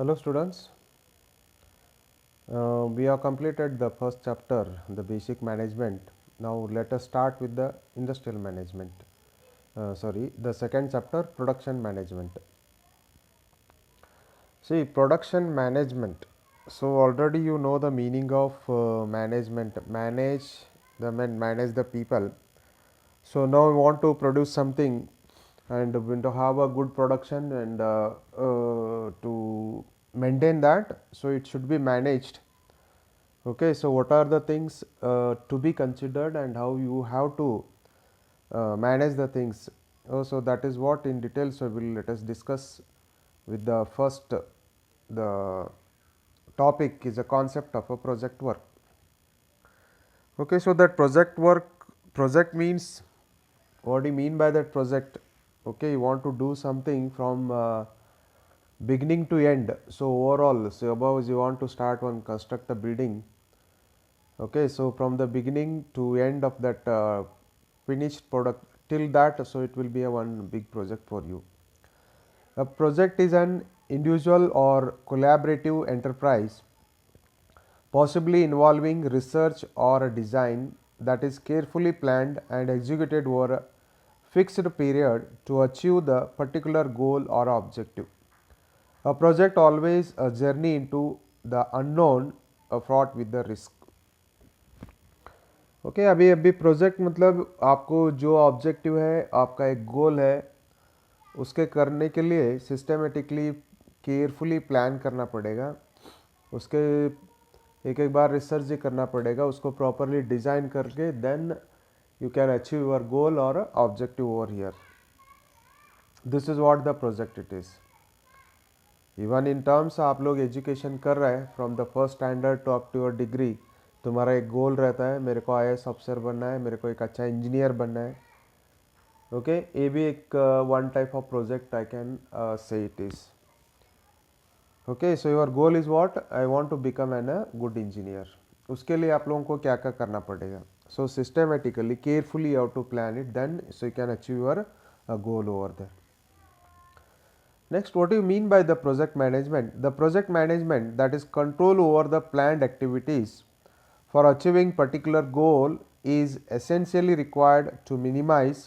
Hello students, we have completed the first chapter, the basic management. Now let us start with the industrial management. The second chapter, production management. See, production management. So already you know the meaning of management. Manage the people. So now we want to produce something and we want to have a good production and to maintain that. So it should be managed. Okay, so what are the things to be considered and how you have to manage the things? So that is what in detail. So let us discuss with the first. The topic is a concept of a project work. Okay, so that project means, what do you mean by that project? Okay, you want to do something from beginning to end. So overall, so above you want to start one construct a building. Okay, so from the beginning to end of that finished product till that, so it will be a one big project for you. A project is an individual or collaborative enterprise, possibly involving research or a design that is carefully planned and executed over a fixed period to achieve the particular goal or objective. A project always a journey into the unknown, fraught with the risk. Okay अभी project मतलब आपको जो objective है, आपका एक गोल है, उसके करने के लिए सिस्टमेटिकली केयरफुली प्लान करना पड़ेगा, उसके एक एक बार रिसर्च भी करना पड़ेगा, उसको प्रॉपरली डिज़ाइन करके then you can achieve your goal और objective over here. This is what the project it is. Even in terms आप लोग एजुकेशन कर रहे हैं from the first standard to up to your degree, तुम्हारा एक गोल रहता है, मेरे को IAS ऑफिसर बनना है, मेरे को एक अच्छा इंजीनियर बनना है. ओके, ये भी एक one type of project I can say it is. Okay, so your goal is what, I want to become an a good engineer. उसके लिए आप लोगों को क्या क्या करना पड़ेगा? So systematically carefully you have to plan it, then so you can achieve your goal over there. Next, what do you mean by the project management? The project management, that is control over the planned activities for achieving particular goal, is essentially required to minimize,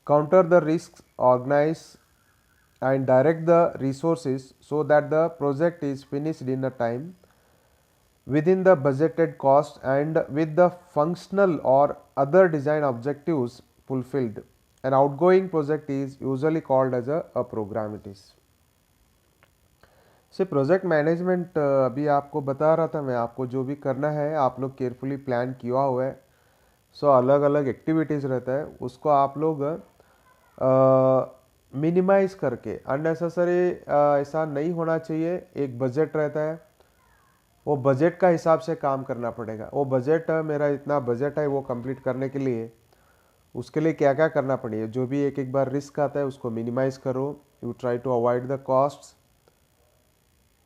counter the risks, organize and direct the resources so that the project is finished in a time, within the budgeted cost and with the functional or other design objectives fulfilled. An outgoing project is usually called as a program it is. से project management अभी आपको बता रहा था मैं, आपको जो भी करना है आप लोग केयरफुली प्लान किया हुआ है. सो अलग अलग एक्टिविटीज़ रहता है, उसको आप लोग मिनिमाइज करके, अननेसेसरी ऐसा नहीं होना चाहिए. एक बजट रहता है, वो बजट का हिसाब से काम करना पड़ेगा. वो बजट मेरा इतना बजट है, वो कंप्लीट करने के लिए उसके लिए क्या क्या करना पड़ेगा, जो भी एक एक बार रिस्क आता है उसको मिनिमाइज करो. You try to avoid the costs.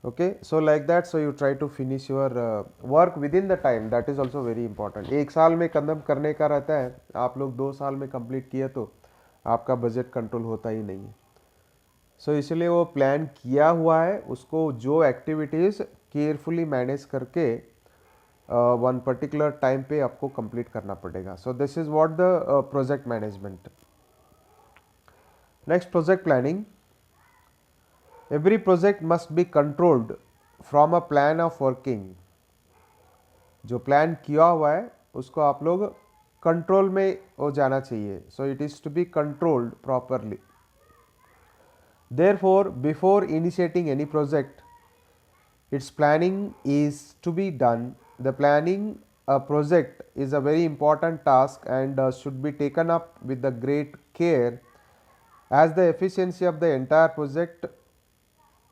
okay, so like that, so you try to finish your work within the time. That is also very important. एक साल में कदम करने का रहता है, आप लोग 2 साल में कंप्लीट किए तो आपका बजट कंट्रोल होता ही नहीं है. सो इसलिए वो प्लान किया हुआ है, उसको जो एक्टिविटीज़ केयरफुली मैनेज करके वन पर्टिकुलर टाइम पे आपको कंप्लीट करना पड़ेगा. सो this is what the project management. Next, project planning. Every project must be controlled from a plan of working. जो प्लान किया हुआ है उसको आप लोग कंट्रोल में हो जाना चाहिए. So it is to be controlled properly. Therefore, before initiating any project, its planning is to be done. The planning a project is a very important task and should be taken up with the great care, as the efficiency of the entire project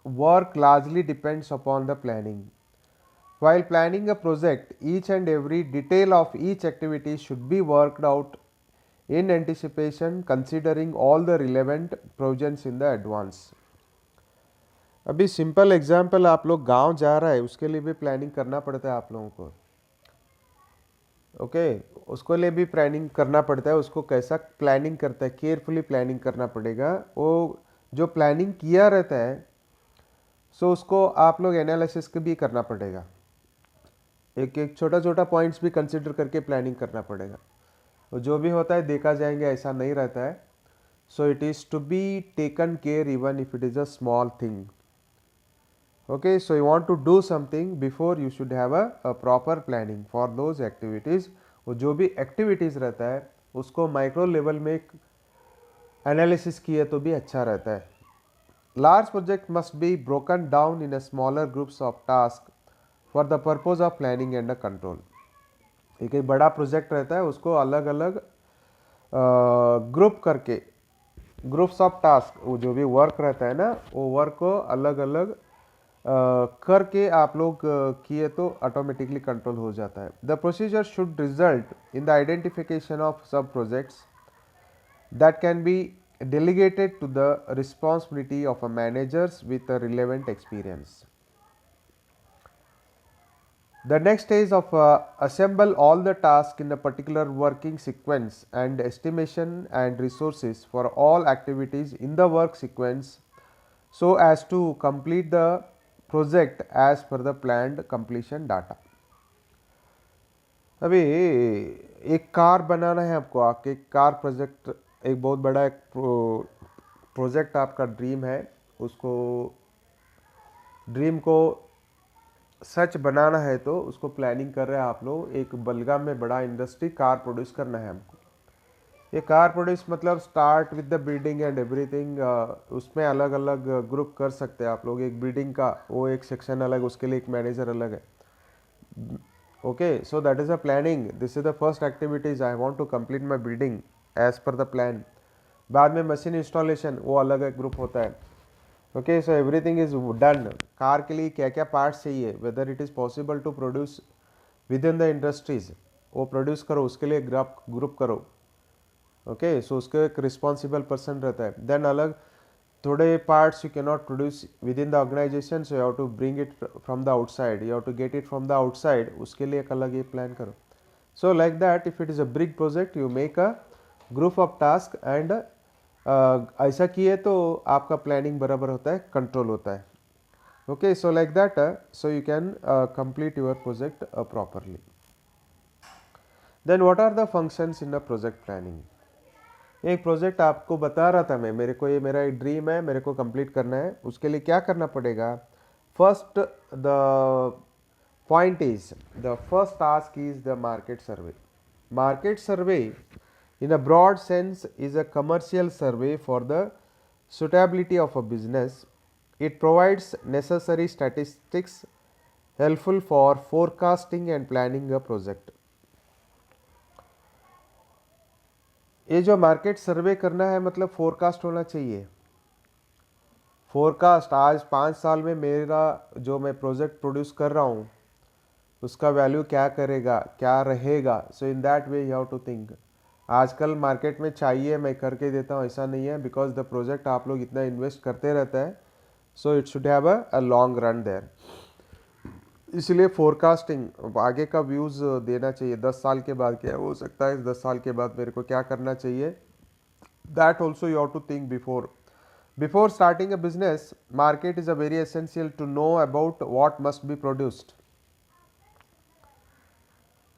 work largely depends upon the planning. While planning a project, each and every detail of each activity should be worked out in anticipation, considering all the relevant provisions in the advance. अभी simple example, आप लोग गांव जा रहा है, उसके लिए भी प्लानिंग करना पड़ता है आप लोगों को. ओके, उसको लिए भी प्लानिंग करना पड़ता है. उसको कैसा प्लानिंग करता है, केयरफुली प्लानिंग करना पड़ेगा. वो जो प्लानिंग किया रहता है, सो उसको आप लोग एनालिसिस भी करना पड़ेगा, एक एक छोटा छोटा पॉइंट्स भी कंसिडर करके प्लानिंग करना पड़ेगा। तो जो भी होता है देखा जाएंगे, ऐसा नहीं रहता है। So it is to be taken care even if it is a small thing. Okay, so you want to do something before you should have a proper planning for those activities. वो जो भी activities रहता है उसको micro level में analysis किए तो भी अच्छा रहता है। Large project must be broken down in a smaller groups of task for the purpose of planning and control. एक बड़ा प्रोजेक्ट रहता है उसको अलग अलग ग्रुप करके, ग्रुप्स ऑफ टास्क, वो जो भी वर्क रहता है ना, वो वर्क को अलग अलग करके आप लोग किए तो ऑटोमेटिकली कंट्रोल हो जाता है। The procedure should result in the identification of सब projects that can be delegated to the responsibility of a managers with a relevant experience. The next stage of assemble all the tasks in a particular working sequence and estimation and resources for all activities in the work sequence so as to complete the project as per the planned completion data. अभी एक car बनाना है आपको, आपके car project एक बहुत बड़ा एक project आपका ड्रीम है, उसको ड्रीम को सच बनाना है तो उसको प्लानिंग कर रहे हैं आप लोग। एक बलगाम में बड़ा इंडस्ट्री कार प्रोड्यूस करना है हमको। ये कार प्रोड्यूस मतलब start with the building and everything, उसमें अलग अलग ग्रुप कर सकते हैं आप लोग। एक बिल्डिंग का वो एक सेक्शन अलग, उसके लिए एक मैनेजर अलग है। Okay, so that is a planning. This is the first activities. I want to complete my building as per the plan. बाद में मशीन इंस्टॉलेशन वो अलग एक ग्रुप होता है। Okay, so everything is done. Car के लिए क्या क्या पार्ट्स चाहिए, whether it is possible to produce within the industries, वो प्रोड्यूस करो, उसके लिए ग्रुप करो। ओके, सो उसके एक रिस्पॉन्सिबल पर्सन रहता है। देन अलग थोड़े parts you can not produce within the organisation, so you have to bring it from the outside, you have to get it from the outside, उसके लिए एक अलग ये प्लान करो। So like that if it is a big project you make a group of task and ऐसा किए तो आपका प्लानिंग बराबर होता है, कंट्रोल होता है। Okay, so like that so you can complete your project properly. Then what are the functions in the project planning. एक प्रोजेक्ट आपको बता रहा था मैं, मेरे को ये मेरा एक ड्रीम है, मेरे को कंप्लीट करना है, उसके लिए क्या करना पड़ेगा। First the point is, the first task is the market survey. Market survey in a broad sense is a commercial survey for the suitability of a business. It provides necessary statistics helpful for forecasting and planning a project. ये जो market सर्वे करना है मतलब forecast होना चाहिए। Forecast आज 5 साल में मेरा जो मैं प्रोजेक्ट प्रोड्यूस कर रहा हूँ उसका वैल्यू क्या करेगा, क्या रहेगा। So in that way you have to think. आजकल मार्केट में चाहिए मैं करके देता हूँ ऐसा नहीं है, बिकॉज द प्रोजेक्ट आप लोग इतना इन्वेस्ट करते रहता है, so it should have a long run there. इसलिए फोरकास्टिंग आगे का व्यूज़ देना चाहिए। 10 साल के बाद क्या हो सकता है, 10 साल के बाद मेरे को क्या करना चाहिए, that also you have to think before starting a business. Market is a very essential to know about what must be produced.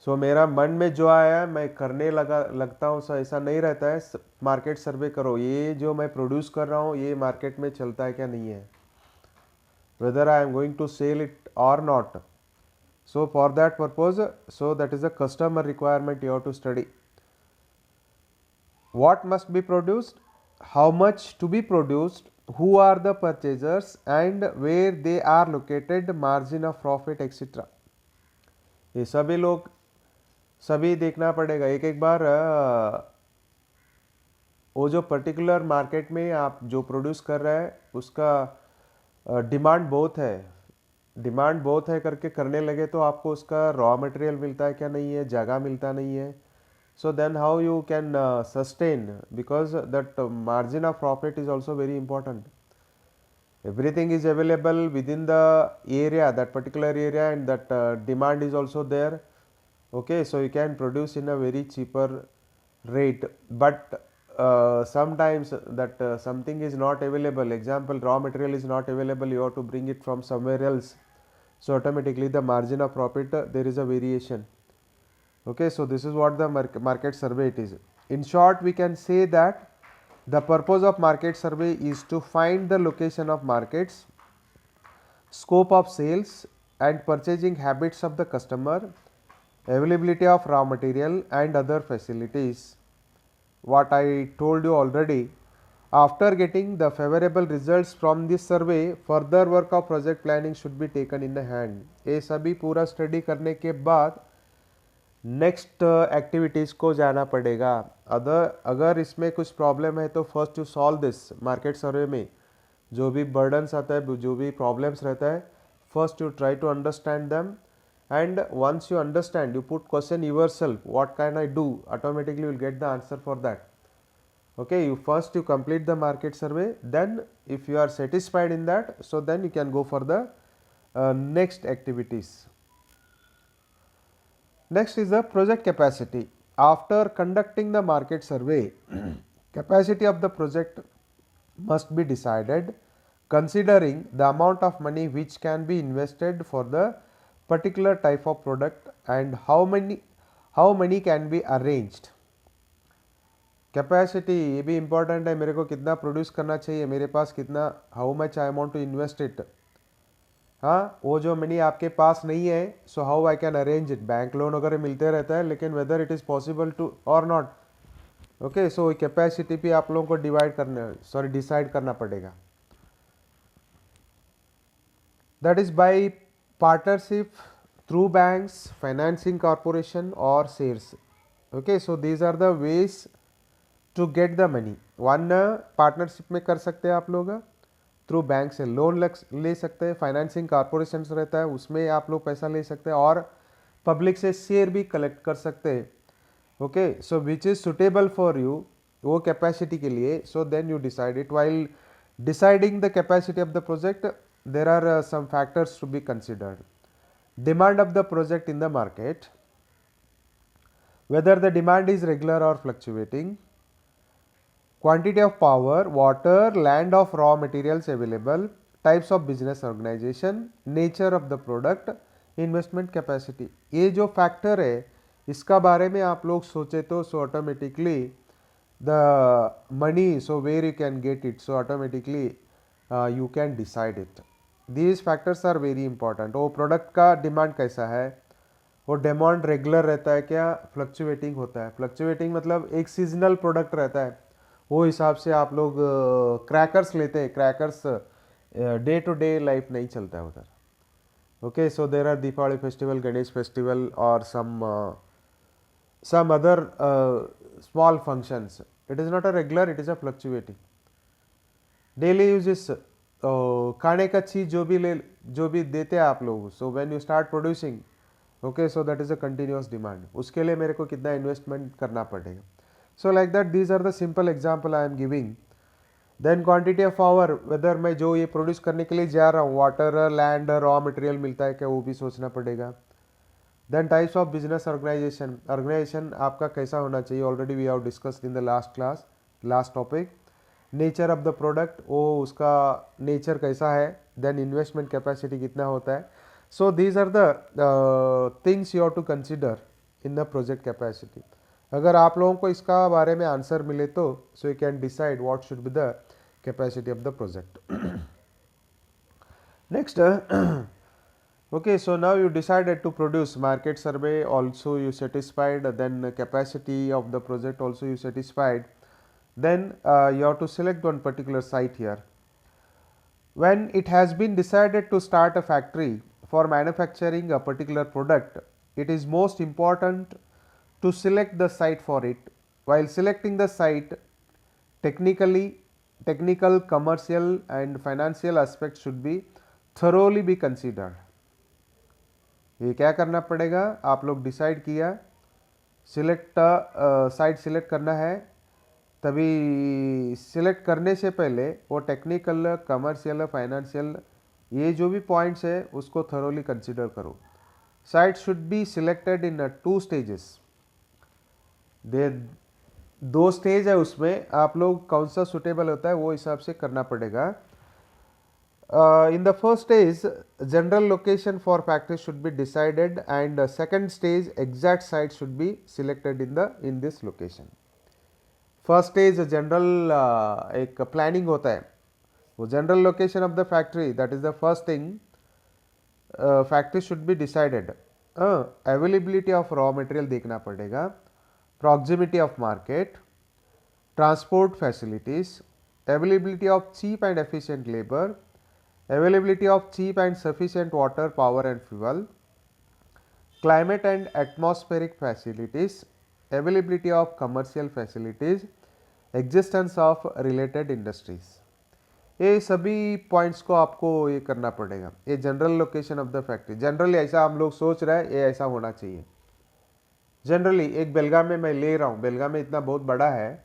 सो मेरा मन में जो आया मैं करने लगता हूँ, सो ऐसा नहीं रहता है। मार्केट सर्वे करो, ये जो मैं प्रोड्यूस कर रहा हूँ ये मार्केट में चलता है क्या नहीं है, whether I am going to sell it और not. So for that purpose, so that is a customer requirement, you have to study what must be produced, how much to be produced, who are the purchasers and where they are located, margin of profit etc. ये सभी लोग सभी देखना पड़ेगा। एक एक बार वो जो पर्टिकुलर मार्केट में आप जो प्रोड्यूस कर रहे हैं उसका डिमांड बहुत है, डिमांड बहुत है करके करने लगे तो आपको उसका रॉ मटेरियल मिलता है क्या नहीं है, जगह मिलता नहीं है। So then how you can sustain, because that margin of profit is also very important. Everything is available within the area, that particular area, and that demand is also there. Okay, so you can produce in a very cheaper rate, but sometimes that something is not available, example raw material is not available, you have to bring it from somewhere else, so automatically the margin of profit there is a variation. Okay, so this is what the market survey it is. In short, we can say that the purpose of market survey is to find the location of markets, scope of sales and purchasing habits of the customer, availability of raw material and other facilities. What I told you already, after getting the favorable results from this survey, further work of project planning should be taken in the hand. ये सभी पूरा study करने के बाद next activities को जाना पड़ेगा. अगर इसमें कुछ प्रॉब्लम है तो first to solve this market survey में जो भी बर्डन्स आता है, जो भी प्रॉब्लम्स रहता है, first you try to understand them, and once you understand, you put question yourself, what can I do, automatically you will get the answer for that. Okay, you first you complete the market survey, then if you are satisfied in that, so then you can go for the next activities. Next is the project capacity. After conducting the market survey, capacity of the project must be decided considering the amount of money which can be invested for the particular type of product and how many can be arranged. Capacity ये भी important है, मेरे को कितना produce करना चाहिए, मेरे पास कितना, how much I want to invest it. हाँ, वो जो मनी आपके पास नहीं है, so how I can arrange it. Bank loan वगैरह मिलते रहता है, लेकिन whether it is possible to or not. Okay, so capacity भी आप लोगों को डिसाइड करना पड़ेगा. That is by partnership through banks, financing corporation or shares. Okay, so these are the ways to get the money. One partnership में कर सकते हैं आप लोग, थ्रू बैंक से लोन ले सकते हैं, फाइनेंसिंग कॉरपोरेशन रहता है उसमें आप लोग पैसा ले सकते हैं, और पब्लिक से शेयर भी कलेक्ट कर सकते हैं. Okay, so which is suitable for you वो कैपेसिटी के लिए. So then you decide it. While deciding the capacity of the project, there are some factors to be considered. Demand of the project in the market, whether the demand is regular or fluctuating, quantity of power, water, land of raw materials available, types of business organization, nature of the product, investment capacity. ये जो factor है इसका बारे में आप लोग सोचे तो so automatically the money, so where you can get it, so automatically you can decide it. These factors are very important. वो प्रोडक्ट का डिमांड कैसा है, वो डिमांड रेगुलर रहता है क्या, फ्लक्चुएटिंग होता है. फ्लक्चुएटिंग मतलब एक सीजनल प्रोडक्ट रहता है, वो हिसाब से आप लोग क्रैकर्स लेते हैं. Crackers day to day life नहीं चलता है उधर. Okay, so there are Deepavali festival, Ganesh festival और some other small functions. It is not a regular, it is a fluctuating. Daily uses खाने का चीज़ जो भी देते हैं आप लोग, so when you start producing, okay, so that is a continuous demand. उसके लिए मेरे को कितना इन्वेस्टमेंट करना पड़ेगा. So like that these are the simple example I am giving. Then quantity of power, whether मैं जो ये प्रोड्यूस करने के लिए जा रहा हूँ, वाटर, लैंड, रॉ मटेरियल मिलता है क्या, वो भी सोचना पड़ेगा. Then types of business organisation, organisation आपका कैसा होना चाहिए, already we have discussed in the last class, last topic. Nature of the product, वो उसका नेचर कैसा है. देन इन्वेस्टमेंट कैपेसिटी कितना होता है. So these are the things you have to consider in the project capacity. अगर आप लोगों को इसका बारे में आंसर मिले तो सो you can decide what should be the capacity of the project. Next, okay, so now you decided to produce market survey, also you satisfied, then capacity of the project also you satisfied. Then you have to select one particular site here. When it has been decided to start a factory for manufacturing a particular product, it is most important to select the site for it. While selecting the site, technical, commercial and financial aspects should be thoroughly be considered. ये क्या करना पड़ेगा, आप लोग decide किया, select site select करना है, तभी सिलेक्ट करने से पहले वो टेक्निकल, कमर्शियल, फाइनेंशियल, ये जो भी पॉइंट्स है उसको थरोली कंसिडर करो. Site should be selected in 2 stages. 2 stage है, उसमें आप लोग कौन सा सुटेबल होता है वो हिसाब से करना पड़ेगा. In the first stage, general location for factory should be decided, and second stage, exact site should be selected in this location. First stage general एक प्लानिंग होता है, वो general location of the factory, that is the first thing. Factory should be decided. Availability of raw material देखना पड़ेगा, proximity of market, transport facilities, availability of cheap and efficient labour, availability of cheap and sufficient water, power and fuel, climate and atmospheric facilities, availability of commercial facilities, existence of related industries. ये सभी points को आपको ये करना पड़ेगा. ये general location of the factory, generally ऐसा हम लोग सोच रहे हैं ये ऐसा होना चाहिए. जनरली एक बेलगाम में मैं ले रहा हूँ, बेलगाम में इतना बहुत बड़ा है,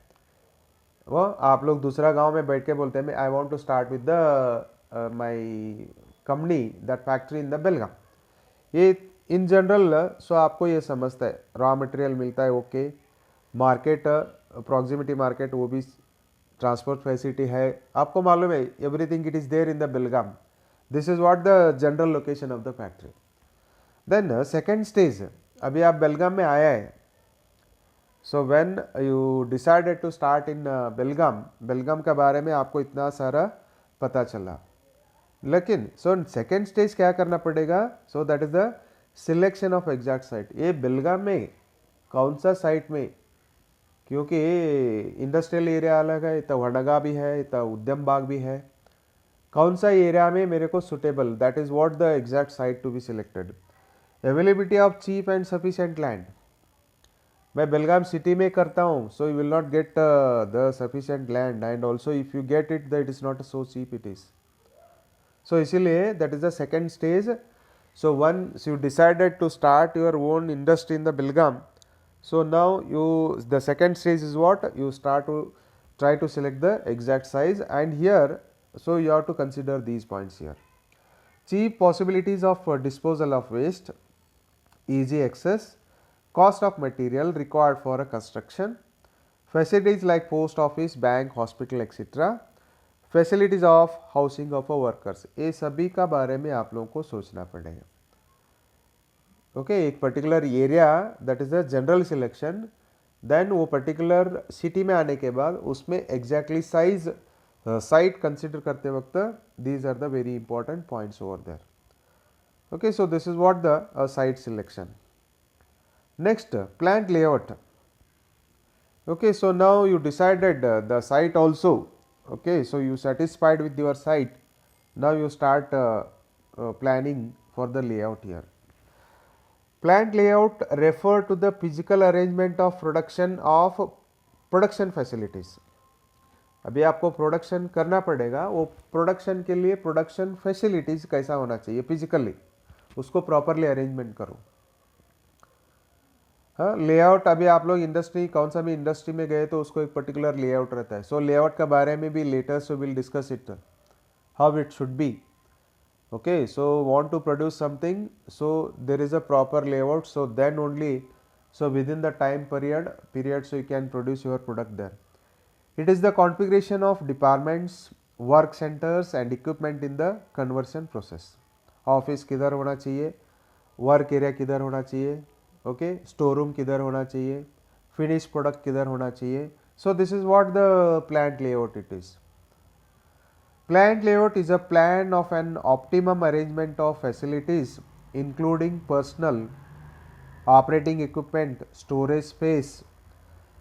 वो आप लोग दूसरा गांव में बैठ के बोलते हैं I want to start with the my company that factory in the Belgaum. ये इन जनरल सो आपको ये समझता है रॉ मटेरियल मिलता है, ओके, मार्केट प्रॉक्सिमिटी मार्केट, वो भी ट्रांसपोर्ट फैसिलिटी है, आपको मालूम है everything it is there in the Belgaum. This is what the general location of the factory. Then second stage, अभी आप बेलगाम में आया है, so when you decided to start in Belgaum, Belgaum के बारे में आपको इतना सारा पता चला, लेकिन सो सेकेंड स्टेज क्या करना पड़ेगा, सो that is the selection of exact site. ये बेलगाम में कौन सा साइट में, क्योंकि इंडस्ट्रियल एरिया अलग है, इतना वडगा भी है, इतना उद्यम बाग भी है, कौन सा एरिया में मेरे को suitable, that is what the exact site to be selected. Availability of cheap and sufficient land, मैं बेलगाम सिटी में करता हूँ, so you will not get the sufficient land, and also if you get it that is not so cheap it is. So इसीलिए that is the second stage. So once you decided to start your own industry in the Belgaum, so now the second stage is what, you start to try to select the exact size, and here so you have to consider these points here. Cheap possibilities of disposal of waste, easy access, cost of material required for a construction, facilities like post office, bank, hospital etc, facilities of housing of a workers, ये सभी का बारे में आप लोगों को सोचना पड़ेगा. ओके, एक particular area that is the general selection, then वो पर्टिकुलर सिटी में आने के बाद उसमें एग्जैक्टली साइज साइट कंसिडर करते वक्त these are the very important points over there. Okay, so this is what the site selection. Next, plant layout. Okay, so now you decided the site also. Okay, so you satisfied with your site, now you start planning for the layout here. Plant layout refer to the physical arrangement of production facilities. अभी आपको production करना पड़ेगा, वो production के लिए production facilities कैसा होना चाहिए फिजिकली, उसको प्रॉपरली अरेंजमेंट करो. हाँ, लेआउट, अभी आप लोग इंडस्ट्री कौन सा भी इंडस्ट्री में गए तो उसको एक पर्टिकुलर लेआउट रहता है. सो लेआउट के बारे में भी later so will discuss it, how it should be. Okay, so want to produce something, so there is a proper layout, so then only so within the time period so you can produce your product there. It is the configuration of departments, work centres and equipment in the conversion process. Office किधर होना चाहिए, work area किधर होना चाहिए, okay, store room किधर होना चाहिए, finish product किधर होना चाहिए. सो this is what the plant layout it is. Plant layout is a plan of an optimum arrangement of facilities including personal, operating equipment, storage space,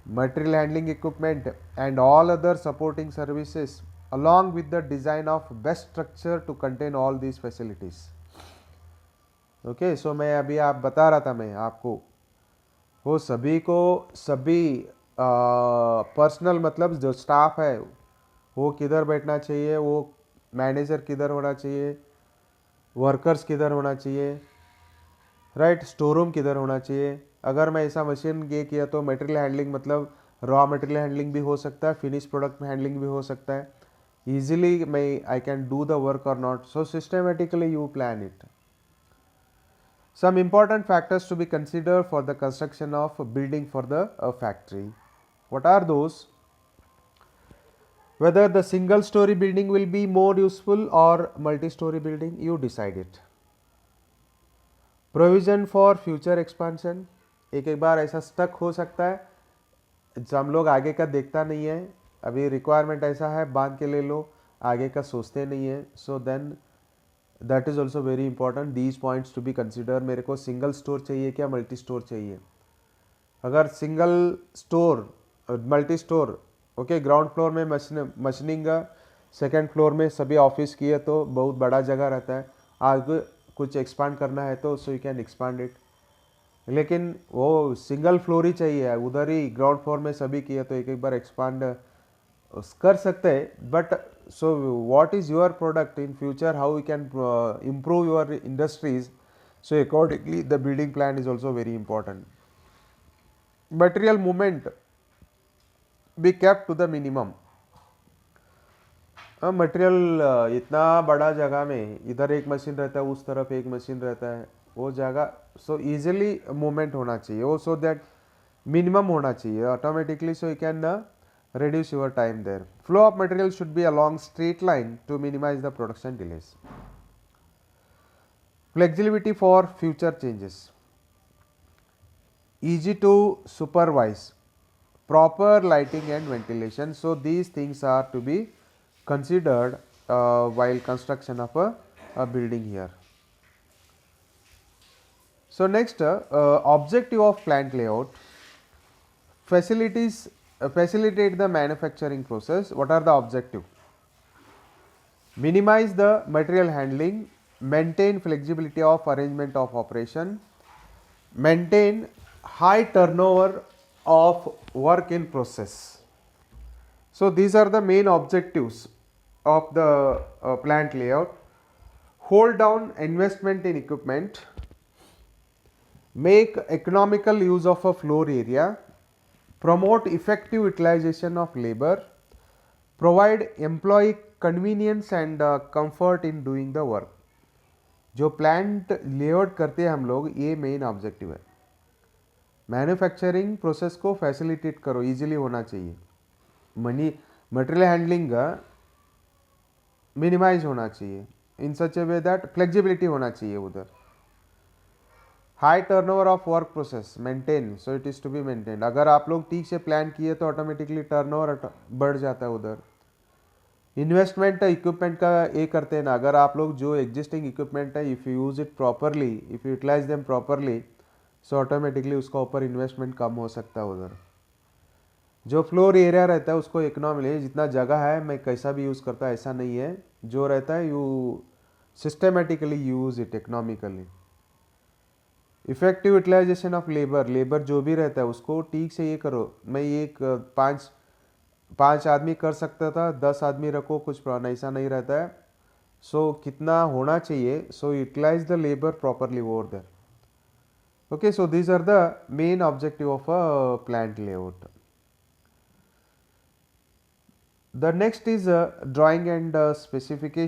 material handling equipment and all other supporting services along with the design of best structure to contain all these facilities. Okay, so मैं अभी आप बता रहा था मैं आपको, वो सभी को सभी पर्सनल मतलब जो स्टाफ है वो किधर बैठना चाहिए, वो मैनेजर किधर होना चाहिए, वर्कर्स किधर होना चाहिए, राइट, स्टोर रूम किधर होना चाहिए. अगर मैं ऐसा मशीन ये किया तो मटेरियल हैंडलिंग मतलब रॉ मटेरियल हैंडलिंग भी हो सकता है, फिनिश प्रोडक्ट हैंडलिंग भी हो सकता है. ईजिली मैं I can do the work और not, so systematically you plan it. Some important factors to be considered for the construction of a building for the factory. What are those? Whether the single story building will be more useful or multi-story building, you decide it. Provision for future expansion, एक एक बार ऐसा stuck हो सकता है, हम लोग आगे का देखता नहीं है, अभी रिक्वायरमेंट ऐसा है, बांध के ले लो, आगे का सोचते नहीं है. So then that is also very important, these points to be consider. मेरे को सिंगल स्टोर चाहिए क्या मल्टी स्टोर चाहिए? अगर single store multi store, okay, ground floor में मशीनिंग, सेकेंड फ्लोर में सभी ऑफिस की है तो बहुत बड़ा जगह रहता है, आगे कुछ एक्सपांड करना है तो सो यू कैन एक्सपांड इट. लेकिन वो सिंगल फ्लोर ही चाहिए, उधर ही ग्राउंड फ्लोर में सभी की है तो एक एक बार एक्सपांड कर सकते हैं. But so what is your product in future, how you can improve your industries, so accordingly the building plan is also very important. Material movement be kept to the minimum. Material इतना बड़ा जगह में इधर एक machine रहता है, उस तरफ एक मशीन रहता है, वो जगह सो इजीली मूवमेंट होना चाहिए वो, सो दैट मिनिमम होना चाहिए automatically, so you can reduce your time there. Flow of material should be along straight line to minimize the production delays. Flexibility for future changes. Easy to supervise. Proper lighting and ventilation. So these things are to be considered while construction of a building here. So next, objective of plant layout. Facilitate the manufacturing process. What are the objective? Minimize the material handling, maintain flexibility of arrangement of operation, maintain high turnover of work in process. So these are the main objectives of the plant layout. Hold down investment in equipment, make economical use of a floor area, promote effective utilization of labor, provide employee convenience and comfort in doing the work. जो plant layout करते हैं हम लोग, ये main objective है. Manufacturing process को facilitate करो, easily होना चाहिए. मटेरियल हैंडलिंग मिनिमाइज होना चाहिए इन सच ए वे दैट फ्लेक्सिबिलिटी होना चाहिए उधर. High turnover of work process maintain, so it is to be maintain. अगर आप लोग ठीक से प्लान किए तो ऑटोमेटिकली टर्नओवर बढ़ जाता है उधर. इन्वेस्टमेंट इक्विपमेंट का ये करते हैं ना, अगर आप लोग जो एग्जिस्टिंग इक्विपमेंट है, if you use it properly, if you utilise them properly, so automatically उसका ऊपर इन्वेस्टमेंट कम हो सकता है उधर. जो फ्लोर एरिया रहता है उसको इकोनॉमिकली, जितना जगह है मैं कैसा भी यूज़ करता है ऐसा नहीं है, जो रहता है you systematically use it economically. Effective utilisation of labour, labour जो भी रहता है उसको ठीक से ये करो. मैं एक पाँच आदमी कर सकता था, 10 आदमी रखो, कुछ ऐसा नहीं रहता है. सो कितना होना चाहिए, so utilise the labour properly over there. Okay, so these are the main objective of a plant layout. The next is drawing and specification.